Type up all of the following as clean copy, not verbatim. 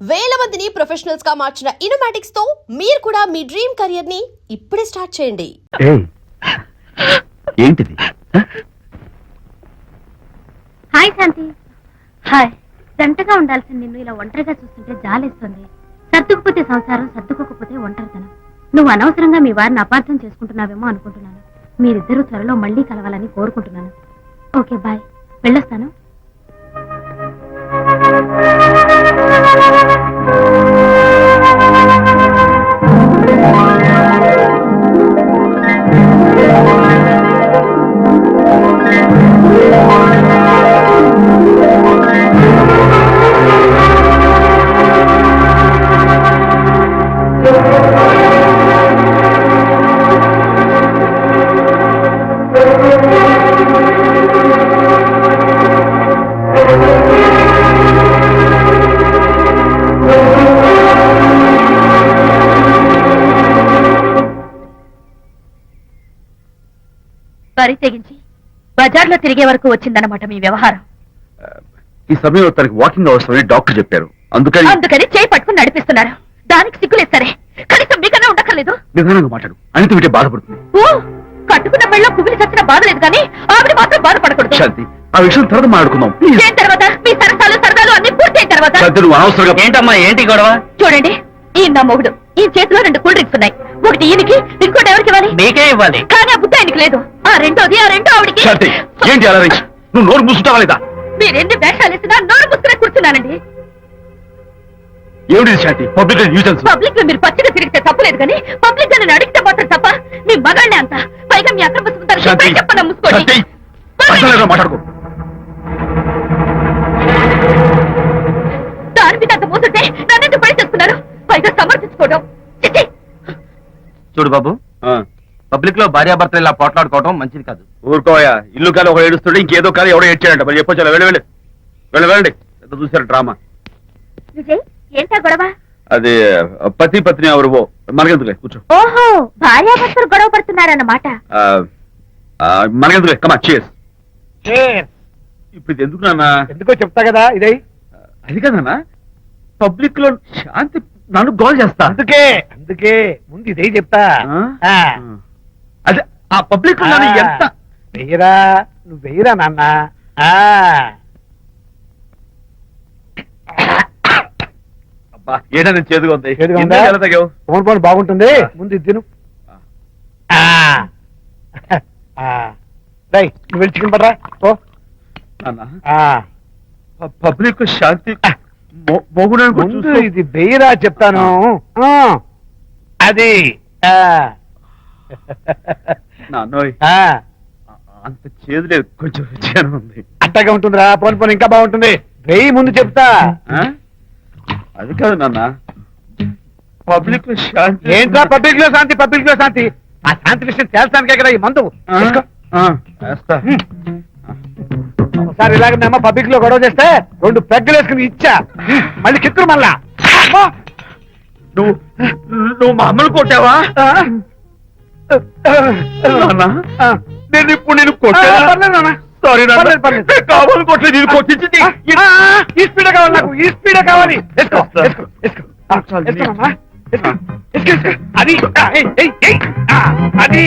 వేల మందిని ప్రొఫెషనల్స్ గా మార్చిన ఇనోమాటిక్స్ తో మీరు కూడా మీ డ్రీమ్ కెరియర్ ని ఇప్పుడే స్టార్ట్ చేయండి. ఏంటిది? హాయ్ శాంతి. హాయ్. జంటగా ఉండాల్సిన నిన్ను ఇలా ఒంటరిగా చూస్తుంటే జాలేస్తుంది. సర్దుకుపోతే సంసారం, సర్దుకోకపోతే ఒంటరితనం. నువ్వు అనవసరంగా మీ వారిని అపార్థం చేసుకుంటున్నావేమో అనుకుంటున్నాను. మీరిద్దరూ త్వరలో మళ్ళీ కలవాలని కోరుకుంటున్నాను. Okay, bye. వెళ్ళొస్తాను. వరి తెగించి బజార్లో తిరిగే వరకు వచ్చిందన్నమాట మీ వ్యవహారం. ఈ సమయంలో తనకి వాకింగ్ అవసరమని డాక్టర్ చెప్పారు. అందుకని చేయి పట్టుకుని నడిపిస్తున్నారు. దానికి సిగ్గులేదు సరే, కనీసం మీకన్నా ఉండక్కర్లేదు. నిదానంగా మాట్లాడు, అనిత వింటే బాధపడుతుంది. ఓ, కట్టుకున్న పెళ్ళలో కుమిలి చచ్చిన బాధ లేదు కానీ ఆవిడ మాత్రం బాధపడకూడదు. శాంతి, ఆ విషయం తర్వాత మాట్లాడుకుందాం. ఏం తర్వాత? మీ సరసాలు అన్ని పూర్తయిన తర్వాత. నువ్వు అనవసరంగా ఏంటమ్మా, ఏంటి గొడవ? చూడండి, ఈయన నా మొగుడు. ఈ చేతిలో 2 కూల్ డ్రింక్స్ ఉన్నాయి. ఒకటి ఈయనకి, ఇంకోటి ఎవరికి ఇవ్వాలి? నీకే ఇవ్వాలి. కానీ ఆ బుద్ధి ఆయనకి లేదు. ఆ రెండో ఆవిడికి. శాంతి, ఏంటి అలా నువ్వు నోరు మూసుకుంటావా లేదా? మీరెన్ని వేషాలు వేసినా నోరు ముసుకునే కూర్చున్నానండి. ఏమిటి శాంతి? పబ్లిక్ లో మీరు పచ్చిగా తిరిగితే తప్పలేదు కానీ పబ్లిక్ గా నన్ను అడిగితే మాత్రం తప్ప. మీ మగాళ్ళే అంత, పైగా మీ అక్రమ సుందరం చెప్పన్నా ముసుకోండి. మాట్లాడుకో. దాని మీద అంత మోసంటే నన్నెందుకు పడి చేస్తున్నారు? పైగా సమర్థించుకోవడం. చూడు బాబు, పబ్లిక్ లో భార్యాభర్తలు ఇలా పోట్లాడుకోవడం మంచిది కాదు. ఊరుకోయా, ఇల్లు కాదు ఒకడు ఏడుస్తుంటే ఇంకేదో కాదు ఎవడో ఏడ్చాడంట. మరి చెప్పొచ్చు, వెళ్ళండి. చూసారు డ్రామా. విజయ్, ఏంటా గొడవ? అది పతి పత్ని ఎవరు మనకెందుకులే, కూర్చో. ఓహో, భార్యాభర్తలు గొడవ పడుతున్నారన్నమాట. మనకెందుకులే, కమా చేస్. ఇప్పుడు ఇది ఎందుకు నాన్న? ఎందుకో చెప్తా కదా. ఇదే అది కదన్నా, పబ్లిక్ లో శాంతి నన్ను గోల్ చేస్తా. అందుకే ముందు ఇదే చెప్తా. అదే ఆ పబ్లిక్ ఎంత వెయ్యరా, నువ్వు వెయ్యరా నాన్న. అబ్బా, ఏదైనా చేదుగా ఉంది. ఫోన్ ఫోన్ బాగుంటుంది. ముందు ఇది తిను. నువ్వు వెళ్ళి చికెన్ పడరా. ఓ పబ్లిక్ శాంతి ముందు ఇది వెయ్యరా చెప్తాను. అది నాన్నోయ్, అంత చేదు లేదు, కొంచెం రుచిగా ఉంది. అట్టగా ఉంటుందిరా. పోను పోను ఇంకా బాగుంటుంది. వెయ్యి ముందు చెప్తా. అది కాదు నాన్న, పబ్లిక్ లో శాంతి. ఏంట్రా పబ్లిక్ లో శాంతి? పబ్లిక్ లో శాంతి? ఆ శాంతి విషయం తేల్చడానికే కదా ఈ మందు. ఒకసారి ఇలాగ మేము పబ్లిక్ లో గొడవ చేస్తే 2 పెగ్గలు వేసుకుని ఇచ్చా. మళ్ళీ కిక్కురు మళ్ళా. నువ్వు మా అమ్మను కొట్టావా? నేను ఇప్పుడు నేను కొట్టా. సారీ, కావాలి కొట్టలేదు, నేను కొట్టించింది. ఈ స్పీడే కావాలి నాకు, ఈ స్పీడే కావాలి. అది అది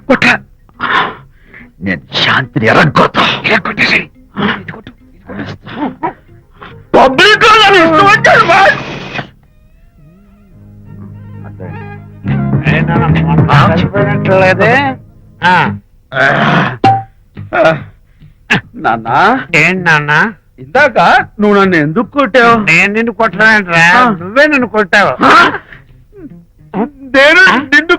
కొట్లా. నేను శాంతిని ఎరగొట్టా. పబ్లిక్ చనిపోయినట్లేదే. నాన్న, ఏంటి నాన్న? ఇందాక నువ్వు నన్ను ఎందుకు కొట్టావు? నేను నిన్ను కొట్టలేంట్రా, నువ్వే నన్ను కొట్టావు. నేను నిన్ను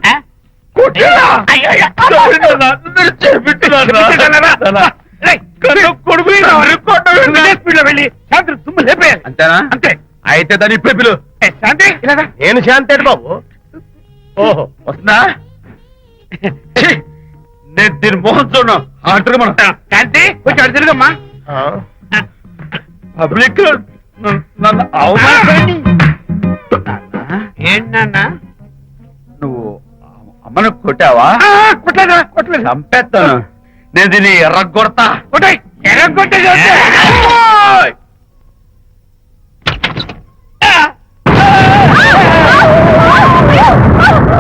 అంతేనా? అంతే. అయితే దాని ఇప్పుడే పిలు. శాంతి, నేను శాంతి బాబు. ఓహో, వస్తుందా? నేను దీని మోహన్ చూడను. శాంతి, కొంచెం అడు తిరుగమ్మా. పబ్లిక్ నన్ను అవమానించండి. ఏంటన్నా? నువ్వు అమ్మను కొట్టావా? కొట్టలేదు. చంపేస్తాను నేను దీన్ని ఎర్రగొడతా. ఎరగొట్టేది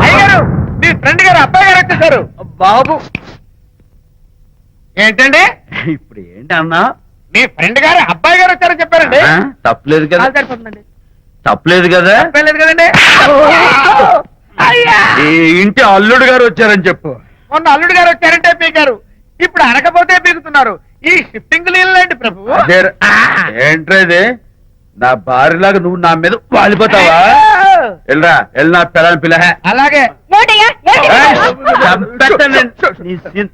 అయ్యగారు, మీ ఫ్రెండ్ గారు అబ్బాయి గారు వచ్చేసారు. బాబు ఏంటండి? ఇప్పుడు ఏంటి అన్నా? మీ ఫ్రెండ్ గారు అబ్బాయి గారు వచ్చారని చెప్పారండి. తప్పలేదు కదా? సరిపోతుందండి. తప్పలేదు కదా? తప్పలేదు కదండి. అయ్యా, ఈ ఇంటి అల్లుడు గారు వచ్చారని చెప్పు. మొన్న అల్లుడు గారు వచ్చారంటే పీకారు, ఇప్పుడు అనకపోతే పీకుతున్నారు. ఈ షిఫ్టింగ్ లీలండి ప్రభు. అదే ఏంట్రేది? నా భార్యలాగా నువ్వు నా మీద వాలిపోతావా? వెళ్ళరా, వెళ్ళి నా పిల్లని పిల్ల. అలాగే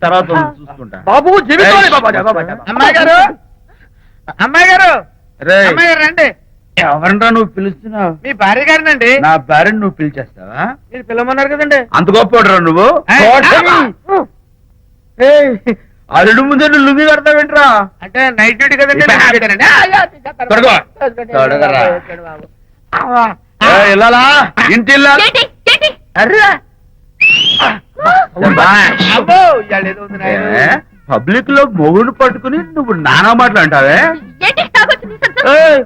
తర్వాత చూసుకుంటా. బాబు జీవితం. అమ్మాయి గారు, అమ్మాయి గారు, రేయ్, అమ్మాయి గారు రండి. ఎవరంటా నువ్వు పిలుస్తున్నావు? మీ భార్య గారినండి. నా భార్యను నువ్వు పిలిచేస్తావా? మీరు పిల్లమన్నారు కదండి. అంత గొప్ప నువ్వు? ఏయ్, అల్లుడు ముందే నువ్వు లుంగి కడతావేంట్రా? అంటే నైట్ డ్యూటీ కదండి. తొడగో. తొడగరా. ఏయ్, ఇల్లాలా? ఇంటి ఇల్లాలా? అర్రే. అబ్బో, ఇవాళ ఏదో ఉంది నాయనా. పబ్లిక్ లో మొగుడు పట్టుకుని నువ్వు నానా మాటలు అంటావే? ఏయ్,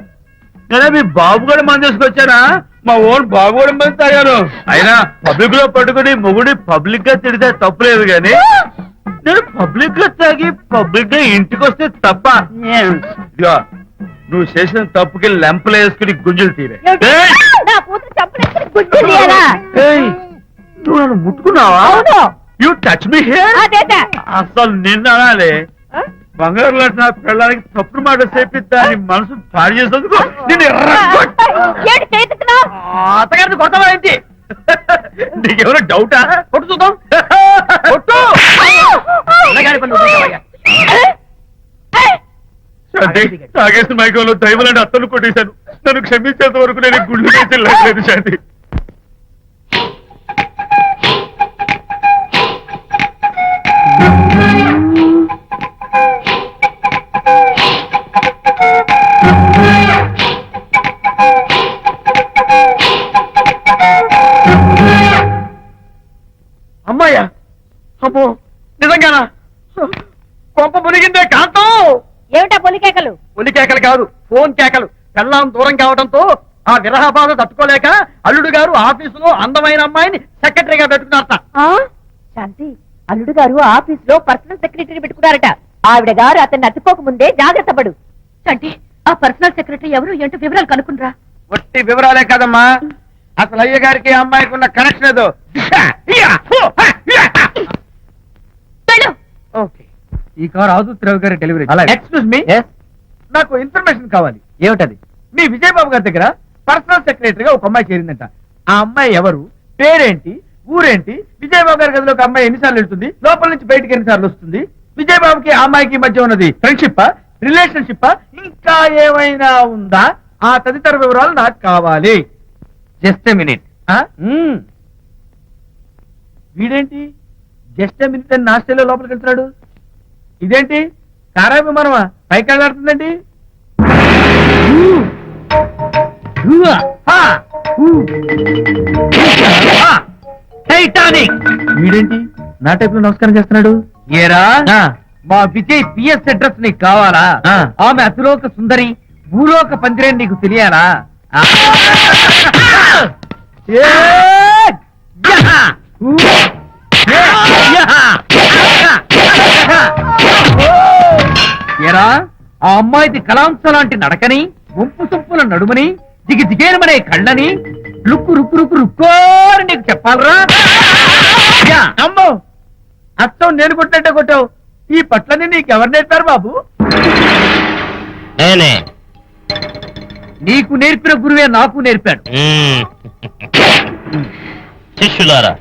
నేనే మీ బాబు కూడా మంది తీసుకొచ్చానా? మా ఓన్ బాబు కూడా మంది తాగాను. అయినా పబ్లిక్ లో పట్టుకుని మొగుడి పబ్లిక్ గా తిడితే తప్పులేదు గాని నేను పబ్లిక్ గా తాగి పబ్లిక్ గా ఇంటికి వస్తే తప్ప. ఇదిగో, నువ్వు చేసిన తప్పుకి లెంపలు వేసుకుని గుంజులు తీరే. ఏయ్, నువ్వు నన్ను ముట్టుకున్నావా? You touch me here. అసలు నిన్న అనాలి. బంగారు లాంటి నా పిల్లలకి తప్పుడు మాట చెప్పి దాని మనసు పాడు చేసేందుకు నేను అత్తగారిని కొడతావా ఏంటి? నీకేమైనా డౌటా? కొట్టు చూద్దాం. కొట్టు. తాగేసిన మైకంలో దైవలాంటి అత్తను కొట్టేశాను. నన్ను క్షమించేంత వరకు నేను గుళ్ళు వేసి లేదు శాంతి. అమ్మాయ్యా, అమ్మో, నిజంగానా? కొంప మునిగిందే కాంతం. ఏమిటా పొలికేకలు? పులి కేకలు కాదు, ఫోన్ కేకలు. పెళ్ళాం దూరం కావడంతో ఆ విరహ బాధ తట్టుకోలేక అల్లుడు గారు ఆఫీసులో అందమైన అమ్మాయిని సెక్రటరీగా పెట్టుకున్నారట. శాంతి, అల్లుడు గారు ఆఫీస్ లో పర్సనల్ సెక్రటరీ పెట్టుకున్నారట. ఆవిడ గారు అతన్ని అతుక్కోక ముందే జాగ్రత్త పడు. శాంతి, ఆ పర్సనల్ సెక్రటరీ ఎవరు ఏంటో వివరాలు కనుక్కుండ్రా. వట్టి వివరాలే కదమ్మా, అసలు అయ్య గారికి అమ్మాయికి ఉన్న కనెక్షన్ ఏదో. ఓకే, ఈ కార్ ఆదుత్రావు గారి డెలివరీ. ఎక్స్క్యూజ్ మీ, నాకు ఇన్ఫర్మేషన్ కావాలి. ఏమిటది? మీ విజయబాబు గారి దగ్గర పర్సనల్ సెక్రటరీగా ఒక అమ్మాయి చేరిందంట. ఆ అమ్మాయి ఎవరు, పేరేంటి, ఊరేంటి, విజయబాబు గారి గదిలో ఒక అమ్మాయి ఎన్నిసార్లు వెళ్తుంది, లోపల నుంచి బయటికి ఎన్నిసార్లు వస్తుంది, విజయబాబుకి ఆ అమ్మాయికి మధ్య ఉన్నది ఫ్రెండ్షిప్, రిలేషన్షిప్, ఇంకా ఏమైనా ఉందా? ఆ తదితర వివరాలు నాకు కావాలి. Just a minute. వీడేంటి జస్ట్ ఎ మినిట్ అని నాస్టేలో లోపలికి వెళ్తున్నాడు? ఇదేంటి కారా విమానమా పైకి వెళ్ళాడుతుందండి? వీడేంటి నా టైప్ లో నమస్కారం చేస్తున్నాడు? ఏరా, మా విజయ్ పిఎస్ అడ్రస్ నీకు కావాలా? ఆమె అతిలోక సుందరి, భూలోక పందిరే నీకు తెలియాలా? ఏరా, ఆ అమ్మాయిది కలాంస లాంటి నడకని, ముంపు సొంపుల నడుమని, దిగి దిగేనమనే కళ్ళని, లుక్కు రుక్కు రుక్కు రుక్కోని నీకు చెప్పాలరా? అమ్మో, అత్తం నేను కొట్టినట్టే కొట్టావు. ఈ పట్లని నీకెవరు నేర్పారు బాబు? నేనే. నీకు నేర్పిన గురువే నాకు నేర్పాడు. శిష్యులారా,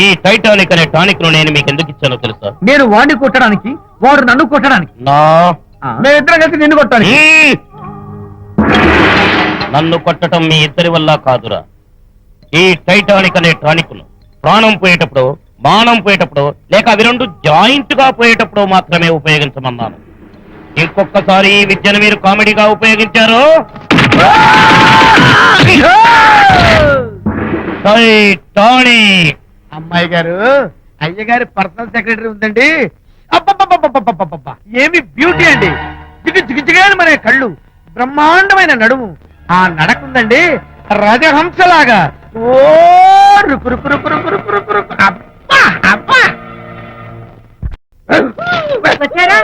ఈ టైటానిక్ అనే టానిక్ ను నేను మీకు ఎందుకు ఇచ్చానో తెలుసా? నేను వాడిని కొట్టడానికి, వాడు నన్ను కొట్టడానికి. మేమిద్దరం కలిసి నిన్ను కొట్టాలి. నన్ను కొట్టడం మీ ఇద్దరి వల్ల కాదురా. ఈ టైటానిక్ అనే టానిక్ ను ప్రాణం పోయేటప్పుడు, మానం పోయేటప్పుడు, లేక అవి రెండు జాయింట్ గా పోయేటప్పుడు మాత్రమే ఉపయోగించమన్నాను. ఇంకొకసారి ఈ విద్యను మీరు కామెడీగా ఉపయోగించారు టైటానిక్. అమ్మాయి గారు అయ్యగారి పర్సనల్ సెక్రటరీ ఉందండి. అబ్బబ్బబ్బబ్బబ్బబ్బబ్బబ్బ! ఏమి బ్యూటీ అండి. జిగిజిగిజిగాని మన కళ్ళు, బ్రహ్మాండమైన నడుము, ఆ నడకుందండి రజహంసలాగా. ఓ రుకు రుకు రుకు రుకు రుకు రుకు రుకు. అబ్బా అబ్బా! వచ్చారా?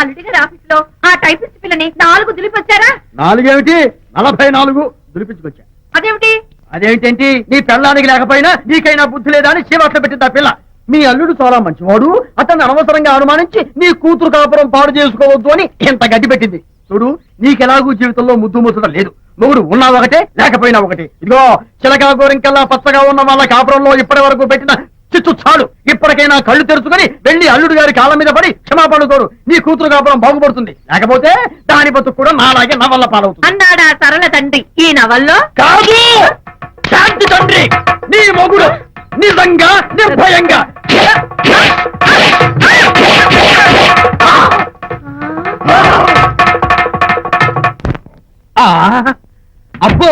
అల్లుడి గారి ఆఫీస్ లో ఆ టైపిస్ట్ పిల్లని 4 దులిపొచ్చారా? 4 ఏమిటి 44 దులిపించుకొచ్చా. అదేమిటి? అదేంటేంటి, నీ పెళ్ళానికి లేకపోయినా నీకైనా బుద్ధి లేదా అని చీవట్లో పెట్టింది ఆ పిల్ల. మీ అల్లుడు చాలా మంచివాడు, అతన్ని అనవసరంగా అనుమానించి నీ కూతురు కాపురం పాడు చేసుకోవద్దు అని ఎంత గడ్డి పెట్టింది. చూడు, నీకెలాగూ జీవితంలో ముద్దు ముచ్చట లేదు. మొగుడు ఉన్నా ఒకటే, లేకపోయినా ఒకటే. ఇదిగో చిలకా గోరింకల్లా పచ్చగా ఉన్న వాళ్ళ కాపురంలో ఇప్పటి వరకు పెట్టిన చిచ్చు చాలు. ఇప్పటికైనా కళ్ళు తెరుచుకుని వెళ్ళి అల్లుడు గారి కాళ్ళ మీద పడి క్షమాపణ కోరు. నీ కూతురు కాపురం బాగుపడుతుంది. లేకపోతే దాని బతుకు కూడా నాలాగే నవల్ల పాలవుతుంది అన్నాడా సరళ తండ్రి ఈ నవల్లో? కాదు, శాంతి తండ్రి నీ మొగుడు నిజంగా నిర్భయంగా. అబ్బో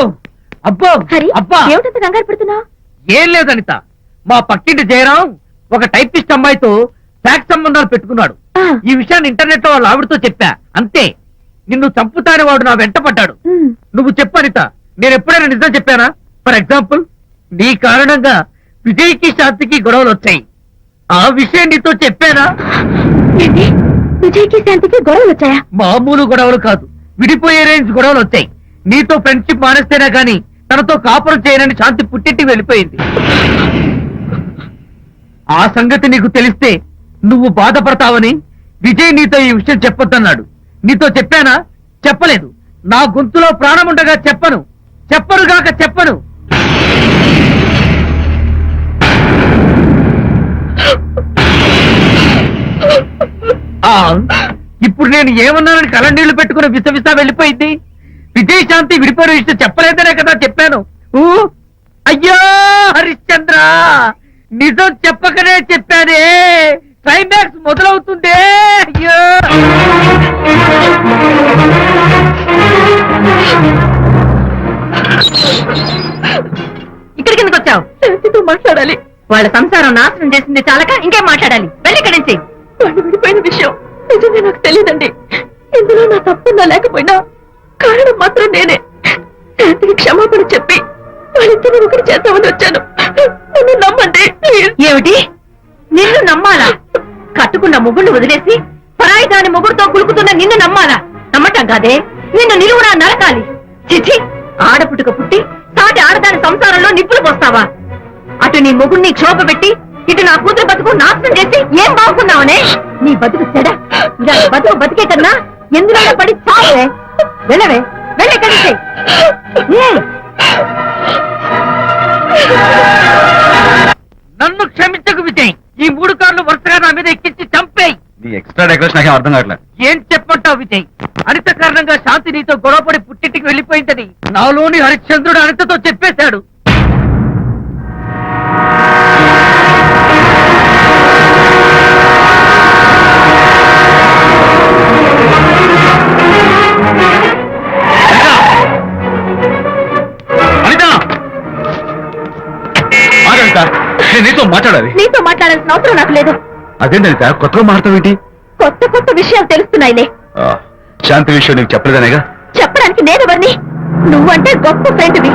అబ్బో హరి, అబ్బా! ఏమిటంత కంగారు పెడుతున్నావు? ఏం లేదు అనిత, మా పక్కింటి జయరాం ఒక టైపిస్ట్ అమ్మాయితో ఫ్యాక్స్ సంబంధాలు పెట్టుకున్నాడు. ఈ విషయాన్ని ఇంటర్నెట్ లో వాళ్ళ ఆవిడతో చెప్పా. అంతే, నిన్ను చంపుతాని వాడు నా వెంట పడ్డాడు. నువ్వు చెప్పు అనిత, నేను ఎప్పుడైనా నిజం చెప్పానా? ఫర్ ఎగ్జాంపుల్, నీ కారణంగా విజయ్కి శాంతికి గొడవలు వచ్చాయి. ఆ విషయం నీతో చెప్పానా? ఏంటి, విజయ్కి శాంతికి గొడవలు వచ్చాయా? మామూలు గొడవలు కాదు, విడిపోయే రేంజ్ గొడవలు వచ్చాయి. నీతో ఫ్రెండ్షిప్ మానేస్తేనే గాని తనతో కాపురం చేయనని శాంతి పుట్టింటికి వెళ్ళిపోయింది. ఆ సంగతి నీకు తెలిస్తే నువ్వు బాధపడతావని విజయ్ నీతో ఈ విషయం చెప్పొద్దన్నాడు. నీతో చెప్పానా? చెప్పలేదు. నా గొంతులో ప్రాణముండగా చెప్పను, చెప్పనుగాక చెప్పను. ఇప్పుడు నేను ఏమన్నానని కళ్ళనీళ్లు పెట్టుకుని విసవిస వెళ్ళిపోయింది. విజయ్ శాంతి విడిపోయిన విషయం చెప్పలేదనే కదా చెప్పాను. అయ్యో హరిశ్చంద్ర, నిజం చెప్పకనే చెప్పానే. క్లైమాక్స్ మొదలవుతుందే. అయ్యో ఇక్కడికి ఎందుకు వచ్చావు? శాంతితో మాట్లాడాలి. వాళ్ళ సంసారం నాశనం చేసింది చాలక ఇంకేం మాట్లాడాలి? వెళ్ళి ఇక్కడి నుంచి. వాళ్ళు విడిపోయిన విషయం నిజంగా నాకు తెలియదండి. ఇందులో నా తప్పుందా లేకపోయినా కారణం మాత్రం నేనే. శాంతికి క్షమాపణ చెప్పి వాళ్ళిద్దరిని ఒకటి చేద్దామని వచ్చాను. నన్ను నమ్మండి. ఏమిటి, నిన్ను నమ్మాలా? కట్టుకున్న మొగుళ్ళు వదిలేసి పరాయి దాని మొగుడుతో కులుకుతున్న నిన్ను నమ్మాలా? నమ్మటం కాదే, నిన్ను నిలువునా నరకాలి. చిచి, ఆడపుట్టుక పుట్టి సాటి ఆడదాని సంసారంలో నిప్పులు పోస్తావా? అటు నీ మొగుడిని క్షోభ పెట్టి ఇటు నా కూతురు బతుకు నాశనం చేసి ఏం బాగుకున్నావనే? నీ బతుకు చెడ. ఇలా బతుకు బతికే కన్నా ఎందులో పడి చావే. వెళ్ళవే, వెళ్ళే కలిసే. నన్ను క్షమించకు విజయ్. ఈ 3 కార్లు వరుసగా నా మీద ఎక్కించి చంపేయి. నీ ఎక్స్ట్రా డెకరేషన్ నాకేం అర్థం కావట్లేదు. ఏం చెప్పంటావు విజయ్? అనిత కారణంగా శాంతి నీతో గొడవపడి పుట్టింటికి వెళ్ళిపోయిందని నాలోని హరిశ్చంద్రుడు అనితతో చెప్పేశాడు. నేను నీతో మాట్లాడాలి. నీతో మాట్లాడాల్సిన అవసరం నాకు లేదు. అదేంటనిత కొత్తగా మాట్లాడతావేంటి? కొత్త కొత్త విషయాలు తెలుస్తున్నాయిలే. శాంతి విషయం నీకు చెప్పలేదనేగా? చెప్పడానికి నేనెవరిని? నువ్వంటే గొప్ప ఫ్రెండ్వి.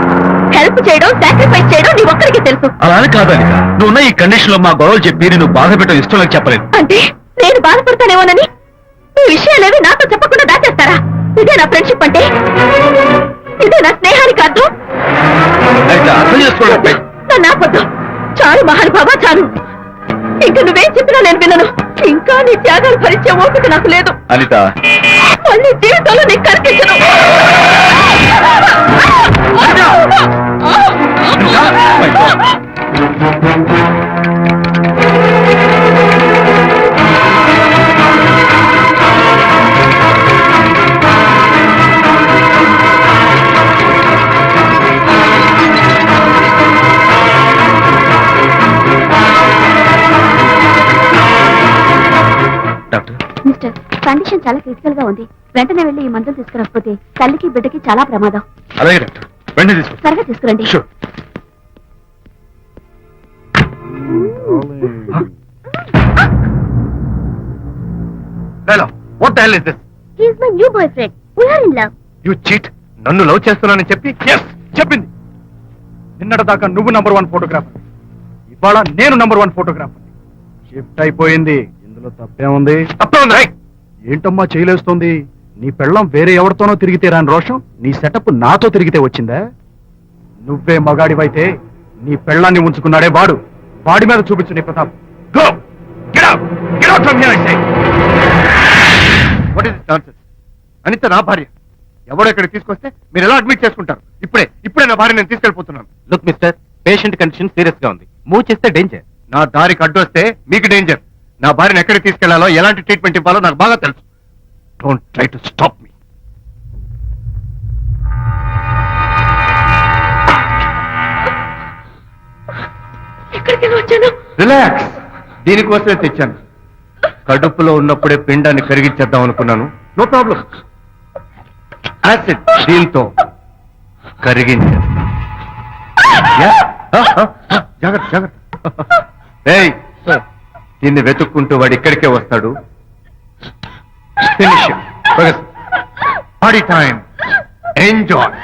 హెల్ప్ చేయడం, సాక్రిఫైస్ చేయడం నీ ఒక్కరికి తెలుసు. అలానే కాదనిత, నువ్వున్న ఈ కండిషన్ లో మా గొడవలు చెప్పి నువ్వు బాధ పెట్టడం ఇష్టం నాకు చెప్పలేదు. అంటే నేను బాధపడతానేమోనని ఈ విషయాలేవి నాతో చెప్పకుండా దాచేస్తారా? ఇదే నా ఫ్రెండ్షిప్ అంటే? ఇదే నా స్నేహానికి అర్థం? అర్థం చేసుకోవడం నన్ను ఆపొద్దు. చాలు మహానుభావా, చాలు. ఇంకా నువ్వేం చెప్పినా నేను వినను. ఇంకా నీ త్యాగాలు భరించే ఓపిక నాకు లేదు. అనిత, మళ్ళీ జీవితంలో నీకు కనిపించను. డాక్టర్ మిస్టర్, కండిషన్ చాలా క్రిటికల్ గా ఉంది. వెంటనే వెళ్ళి ఈ మందులు తీసుకురాకపోతే తల్లికి బిడ్డకి చాలా ప్రమాదం. అలాగే డాక్టర్ వెంటనే తీసుకో. త్వరగా తీసుకురండి. Sure. What the hell is this? He is my new boyfriend. We are in love. You cheat. నన్ను లవ్ చేస్తున్నానని చెప్పి చెప్పింది. నిన్నటిదాకా నువ్వు నంబర్ 1 ఫోటోగ్రాఫర్, ఇవాళ నేను నంబర్ 1 ఫోటోగ్రాఫర్. షిఫ్ట్ అయిపోయింది. ఇందులో తప్పే ఉంది? తప్పే ఉంది. ఏంటమ్మా చేయలేస్తుంది? నీ పెళ్ళం వేరే ఎవరితోనో తిరిగితే రాని రోషం నీ సెటప్ నాతో తిరిగితే వచ్చిందా? నువ్వే మగాడివైతే నీ పెళ్ళాన్ని ఉంచుకున్నాడే వాడి మీద చూపించు నీ Pratap. Go! Get out! Get out from here, I say! What is this nonsense? Anitha నా భార్య. ఎవడో ఇక్కడ తీసుకొస్తే మీరు ఎలా అడ్మిట్ చేసుకుంటారు? ఇప్పుడే నా భార్య నేను తీసుకెళ్ళిపోతున్నాను. Look mister, patient condition serious గా ఉంది. మూవ్ చేస్తే డేంజర్. నా దారికి అడ్డు వస్తే మీకు డేంజర్. నా భార్యను ఎక్కడికి తీసుకెళ్లాలో, ఎలాంటి ట్రీట్మెంట్ ఇవ్వాలో నాకు బాగా తెలుసు. Don't try to stop me. Relax. దీనికోసమే తెచ్చాను. కడుపులో ఉన్నప్పుడే పిండాన్ని కరిగించేద్దాం అనుకున్నాను. No problem. యాసిడ్ దీంతో కరిగించేస్తా. జాగ్రత్త జాగ్రత్త. ఏయ్, దీన్ని వెతుక్కుంటూ వాడు ఇక్కడికే వస్తాడు. Finish party time. ఎంజాయ్.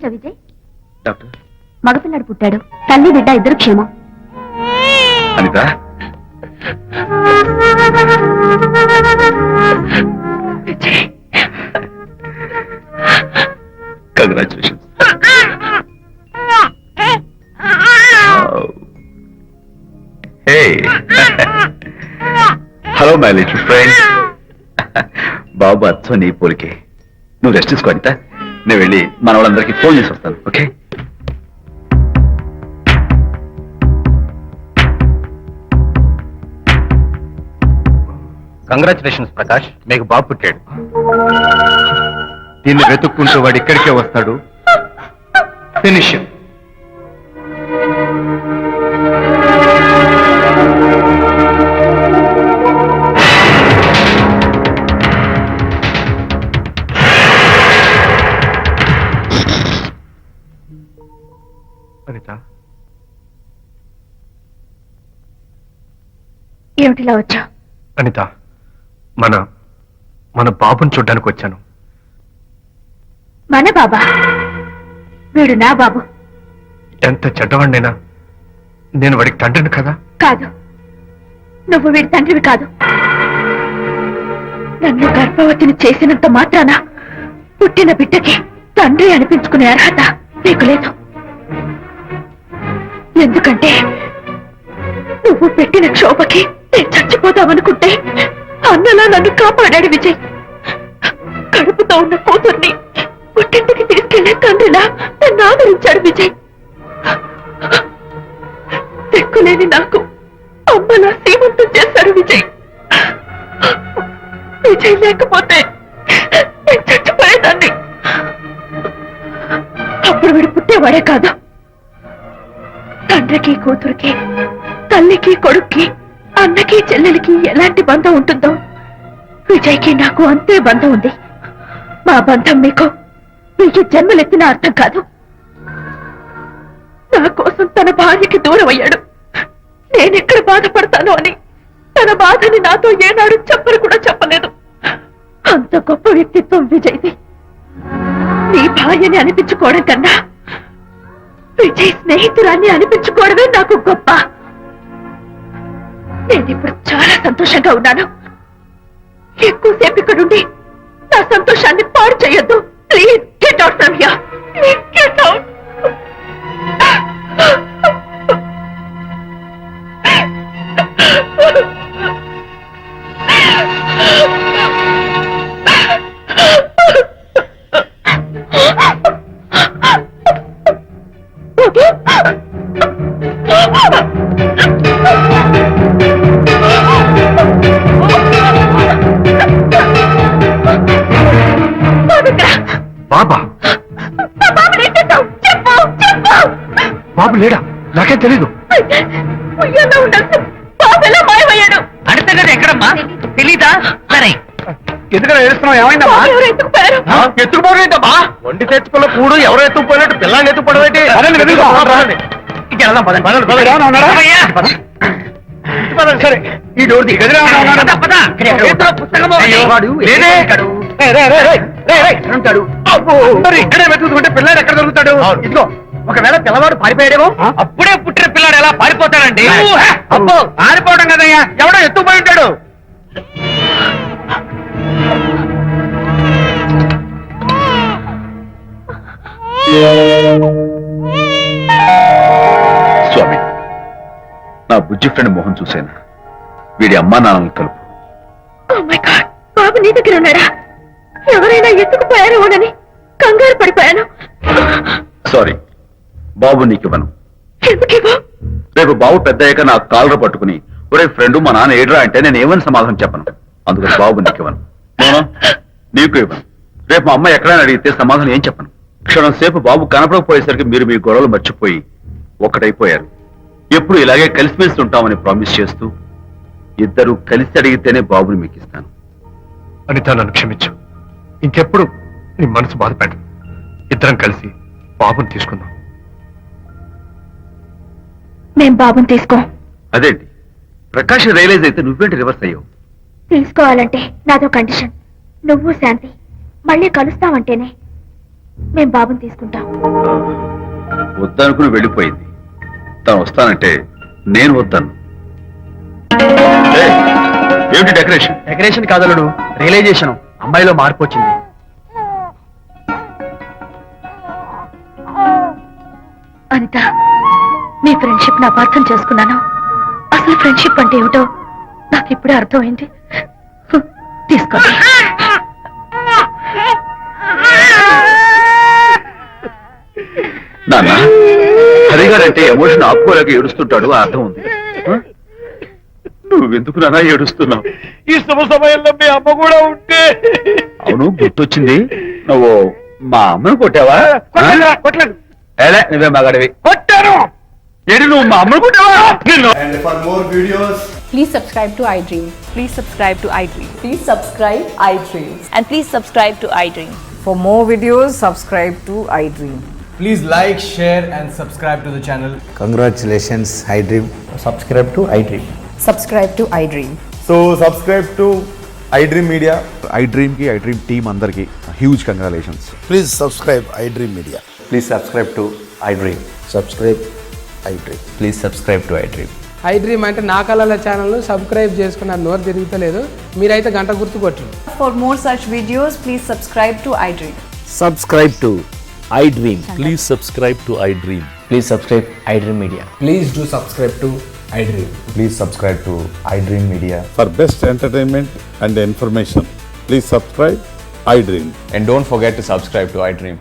చూసావు విజయ్? డాక్టర్ మగపిల్లాడు పుట్టాడు. తల్లి బిడ్డ ఇద్దరు క్షేమం. Anitha congratulations. Hello my little friend. బాబు అచ్చో నీ పోలికే. నువ్వు రెస్ట్ తీసుకో అనిత. నేను వెళ్ళి మన వాళ్ళందరికీ ఫోన్ చేసి వస్తాను. ఓకే? కంగ్రాచులేషన్స్ ప్రకాష్, మీకు బాబు పుట్టాడు. దీన్ని వెతుక్కుంటూ వాడు ఇక్కడికే వస్తాడు. ఫినిష్. అనిత, ఏమిటిలా వచ్చా? అనిత, మన బాబుని చూడ్డానికి వచ్చాను. మన బాబా? వీడు నా బాబు. ఎంత చెడ్డవాడినైనా నేను వాడికి తండ్రిని కదా. కాదు, నువ్వు వీడి తండ్రివి కాదు. నన్ను గర్భవతిని చేసినంత మాత్రాన పుట్టిన బిడ్డకి తండ్రి అనిపించుకునే అర్హత నీకు లేదు. ఎందుకంటే నువ్వు పెట్టిన క్షోభకి నేను చచ్చిపోతామనుకుంటే అన్నలా నన్ను కాపాడాడు విజయ్. కడుపుతో ఉన్న కూతుర్ని పుట్టింటికి తీసుకెళ్లే తండ్రిలా నన్ను ఆదరించాడు విజయ్. దిక్కులేని నాకు అమ్మలా సీమంతం చేశాడు విజయ్. విజయ్ లేకపోతే నేను చచ్చిపోయేదాన్ని. అప్పుడు వీడు పుట్టేవాడే కాదు. తండ్రికి కూతురికి, తల్లికి కొడుక్కి, అన్నకి చెల్లెలికి ఎలాంటి బంధం ఉంటుందో విజయ్కి నాకు అంతే బంధం ఉంది. మా బంధం మీకు 1000 జన్మలెత్తిన అర్థం కాదు. నా కోసం తన భార్యకి దూరం అయ్యాడు. నేనెక్కడ బాధపడతాను అని తన బాధని నాతో ఏనాడు చెప్పరు కూడా చెప్పలేదు. అంత గొప్ప వ్యక్తిత్వం విజయ్ది. నీ భార్యని అనిపించుకోవడం కన్నా విజయ్ స్నేహితురాన్ని అనిపించుకోవడమే నాకు గొప్ప. నేనిప్పుడు చాలా సంతోషంగా ఉన్నాను. ఎక్కువసేపు ఇక్కడుండి నా సంతోషాన్ని పాడు చేయొద్దు. Please get out from here. Please get out. బాబా? బాబు లేడా? నాకేం తెలీదు. అడితే ఎక్కడమ్మా తెలీదా? సరే, ఎందుకలా ఏడుస్తున్నావు? ఏమైందమ్మా? ఎత్తుకుపోవడం ఏంటమ్మా? వండి తెచ్చుకున్న కూడు ఎవరో ఎత్తుకుపోయినట్టు పిల్లల్ని ఎత్తుకుపోవడం ఏంటి? సరే, ఈ డోర్ గదిలో ఇక్కడే వెతుకుంటే పిల్లాడు ఎక్కడ దొరుకుతాడు? ఇదిగో, ఒకవేళ పిల్లవాడు పారిపోయాడేమో. అప్పుడే పుట్టిన పిల్లాడు ఎలా పారిపోతాడండి? అబ్బో, పారిపోవడం కదయ్యా, ఎవడో ఎత్తుకుపోయి ఉంటాడు. స్వామి, నా బుజ్జి ఫ్రెండ్ మోహన్ చూశాను. వీడి అమ్మా నాన్నల్ని కలుపు. Oh my God, బాబు నీ దగ్గర ఉన్నాడా? ఎవరైనా ఎత్తుకుపోయారోనని కంగారు పడిపోయాను. సారీ, బాబు నీకివ్వను. ఎందుకు? రేపు బాబు పెద్ద అయ్యాక నా కాలర్ పట్టుకుని ఒరే ఫ్రెండ్ మా నాన్న ఏడ్రా అంటే నేను ఏమని సమాధానం చెప్పను. అందుకని బాబు నీకివ్వను. నీకు ఇవ్వను. రేపు మా అమ్మ ఎక్కడైనా అడిగితే సమాధానం ఏం చెప్పను. క్షణం సేపు బాబు కనపడకపోయేసరికి మీరు మీ గొడవలు మర్చిపోయి ఒక్కటైపోయారు. ఎప్పుడు ఇలాగే కలిసిమెలిసి ఉంటామని ప్రామిస్ చేస్తూ ఇద్దరు కలిసి అడిగితేనే బాబుని మీకు ఇస్తాను. అనిత, నన్ను క్షమించు. ఇంకెప్పుడు నీ మనసు బాధపెట్టను. ఇద్దరం కలిసి బాబుని తీసుకుందాం. మేం బాబుని తీసుకో. అదేంటి ప్రకాష్ రియలైజ్ అయితే నువ్వేంటి రివర్స్ అయ్యావు? తీసుకోవాలంటే నాదో కండిషన్. నువ్వు శాంతి మళ్ళీ కలుస్తావంటేనే. మేము బాబుని తీసుకుంటాం. వద్దనుకుని వెళ్ళిపోయింది. తను వస్తానంటే నేను వద్దాను. ఏమిటి డెకరేషన్? Decoration కాదలుడు, realisation. అమ్మాయిలో మార్పు వచ్చింది. అనిత, మీ ఫ్రెండ్షిప్ నా అర్థం చేసుకున్నాను. అసలు ఫ్రెండ్షిప్ అంటే ఏమిటో నాకు ఇప్పుడే అర్థమైంది. తీసుకోండి. నాన్న, హరిగారంటే ఎమోషన్ ఆపుకోలేక ఏడుస్తుంటాడు, ఆ అర్థం ఉంది. నువ్వెందుకు నాన్న ఏడుస్తున్నావు? ఈ శుభ సమయంలో మీ అమ్మ కూడా ఉంటే. అవును, గుర్తొచ్చింది. నువ్వు మా అమ్మను కొట్టావా? కొట్టలేదు. ఏలే, నువ్వే మగాడివి. కొట్టాను. ఏడి, నువ్వు మా అమ్మను కొట్టావా? నిన్ను. And for more videos, Please subscribe to iDream. Please subscribe to iDream. Please subscribe iDream. And please subscribe to iDream. For more videos, subscribe to iDream. please like, share, and subscribe to the channel. Congratulations, iDream. Subscribe to iDream. Subscribe to iDream. So subscribe to iDream Media. iDream ki iDream team andarki huge congratulations. Please subscribe iDream Media. Please subscribe to iDream. Subscribe iDream. Please subscribe to iDream. iDream అంటే నా కళల channel subscribe చేసుకున్నారు. నోరు తిరుగుతలేదు. మీరైతే గంట గుర్తు కొట్టండి. For more such videos, please subscribe to iDream. Subscribe to iDream. Please subscribe to iDream. Please subscribe iDream Media. Please do subscribe to iDream. Please subscribe to iDream Media. For best entertainment and information, please subscribe iDream. And don't forget to subscribe to iDream.